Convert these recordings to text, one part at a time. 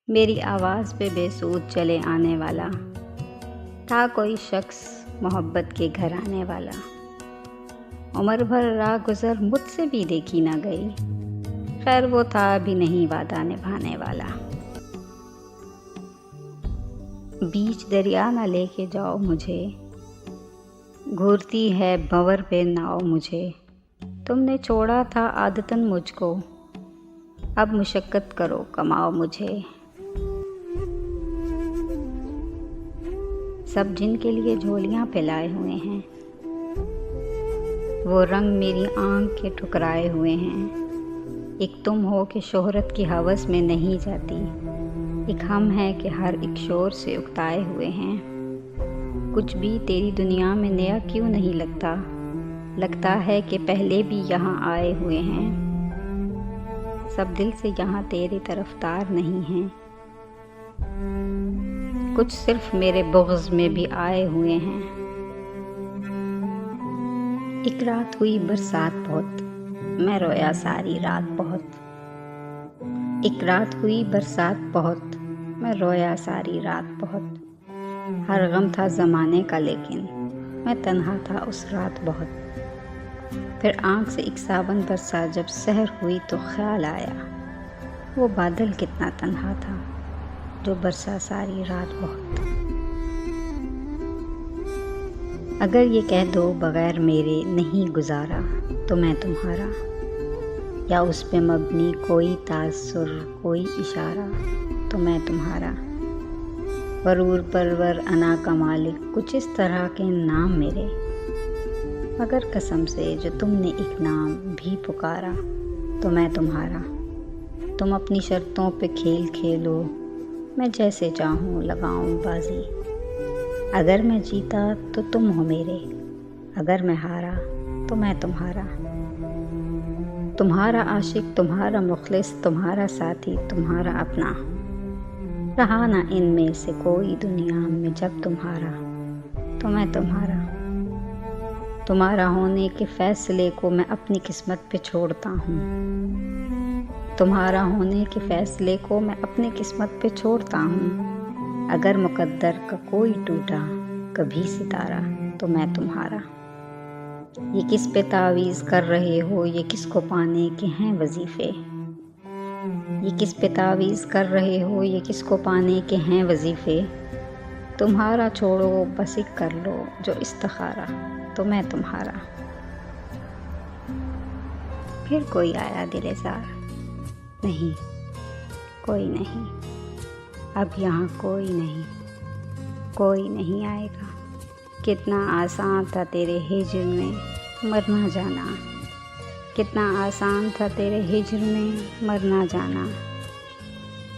मेरी आवाज़ पे बेसूद चले आने वाला था कोई शख्स मोहब्बत के घर आने वाला। उम्र भर राह गुज़र मुझसे भी देखी ना गई, खैर वो था भी नहीं वादा निभाने वाला। बीच दरिया ना लेके जाओ मुझे, घूरती है भंवर पे नाव मुझे। तुमने छोड़ा था आदतन मुझको, अब मुशक्क़त करो कमाओ मुझे। सब जिनके लिए झोलियाँ फैलाए हुए हैं, वो रंग मेरी आँख के ठुकराए हुए हैं। एक तुम हो कि शोहरत की हवस में नहीं जाती, एक हम है कि हर एक शोर से उकताए हुए हैं। कुछ भी तेरी दुनिया में नया क्यों नहीं लगता, लगता है कि पहले भी यहाँ आए हुए हैं। सब दिल से यहाँ तेरी तरफदार नहीं हैं, कुछ सिर्फ मेरे बुग़्ज़ में भी आए हुए हैं। एक रात हुई बरसात बहुत, मैं रोया सारी रात बहुत। एक रात हुई बरसात बहुत, मैं रोया सारी रात बहुत। हर गम था ज़माने का लेकिन मैं तन्हा था उस रात बहुत। फिर आँख से एक सावन बरसा जब सहर हुई तो ख्याल आया, वो बादल कितना तन्हा था जो बरसा सारी रात बहुत। अगर ये कह दो बग़ैर मेरे नहीं गुजारा तो मैं तुम्हारा, या उस पे मबनी कोई तासुर कोई इशारा तो मैं तुम्हारा। वरूर परवर अना का मालिक कुछ इस तरह के नाम मेरे, मगर कसम से जो तुमने एक नाम भी पुकारा तो मैं तुम्हारा। तुम अपनी शर्तों पे खेल खेलो, मैं जैसे चाहूँ लगाऊँ बाजी। अगर मैं जीता तो तुम हो मेरे, अगर मैं हारा तो मैं तुम्हारा। तुम्हारा आशिक, तुम्हारा मुखलिस, तुम्हारा साथी, तुम्हारा अपना। रहा ना इनमें से कोई दुनिया में जब तुम्हारा तो मैं तुम्हारा। तुम्हारा होने के फैसले को मैं अपनी किस्मत पे छोड़ता हूँ। तुम्हारा होने के फैसले को मैं अपनी किस्मत पे छोड़ता हूँ। अगर मुकद्दर का कोई टूटा कभी सितारा तो मैं तुम्हारा। ये किस पे तावीज़ कर रहे हो, ये किसको पाने के हैं वजीफ़े। ये किस पे तावीज़ कर रहे हो, ये किसको पाने के हैं वजीफ़े। तुम्हारा छोड़ो बस एक कर लो जो इस्तिखारा तो मैं तुम्हारा। फिर कोई आया दिलेज़ार, नहीं कोई नहीं, अब यहाँ कोई नहीं आएगा। कितना आसान था तेरे हिज्र में मरना जाना, कितना आसान था तेरे हिज्र में मरना जाना।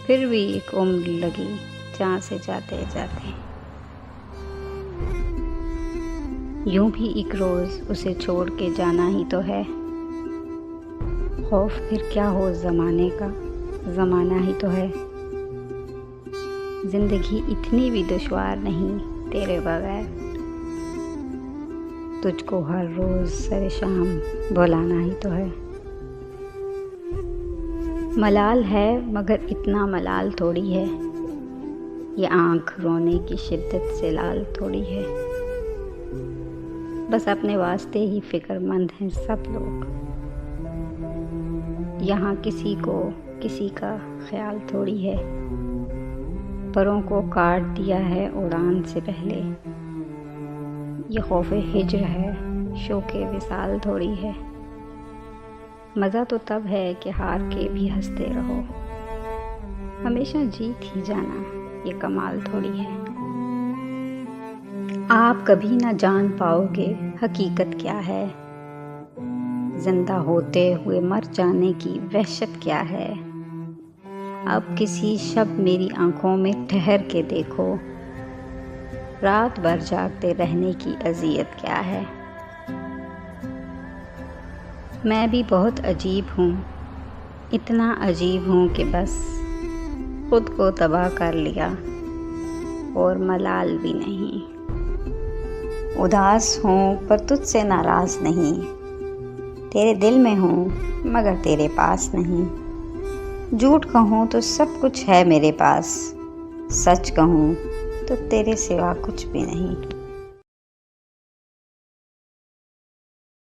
फिर भी एक उम्र लगी जहाँ से जाते जाते। यूं भी एक रोज़ उसे छोड़ के जाना ही तो है। खौफ फिर क्या हो ज़माने का, ज़माना ही तो है। ज़िंदगी इतनी भी दुश्वार नहीं तेरे बगैर, तुझको हर रोज़ सरे शाम बुलाना ही तो है। मलाल है मगर इतना मलाल थोड़ी है, ये आँख रोने की शिद्दत से लाल थोड़ी है। बस अपने वास्ते ही फ़िक्रमंद हैं सब लोग, यहाँ किसी को किसी का ख्याल थोड़ी है। परों को काट दिया है उड़ान से पहले, ये खौफ़े हिज्र है शौक़े विसाल थोड़ी है। मज़ा तो तब है कि हार के भी हंसते रहो, हमेशा जीत ही जाना ये कमाल थोड़ी है। आप कभी ना जान पाओगे हकीकत क्या है, जिंदा होते हुए मर जाने की वहशत क्या है। अब किसी शब मेरी आंखों में ठहर के देखो, रात भर जागते रहने की अज़ियत क्या है। मैं भी बहुत अजीब हूँ, इतना अजीब हूँ कि बस खुद को तबाह कर लिया और मलाल भी नहीं। उदास हूँ पर तुझसे नाराज़ नहीं, तेरे दिल में हूँ मगर तेरे पास नहीं। झूठ कहूँ तो सब कुछ है मेरे पास, सच कहूँ तो तेरे सिवा कुछ भी नहीं।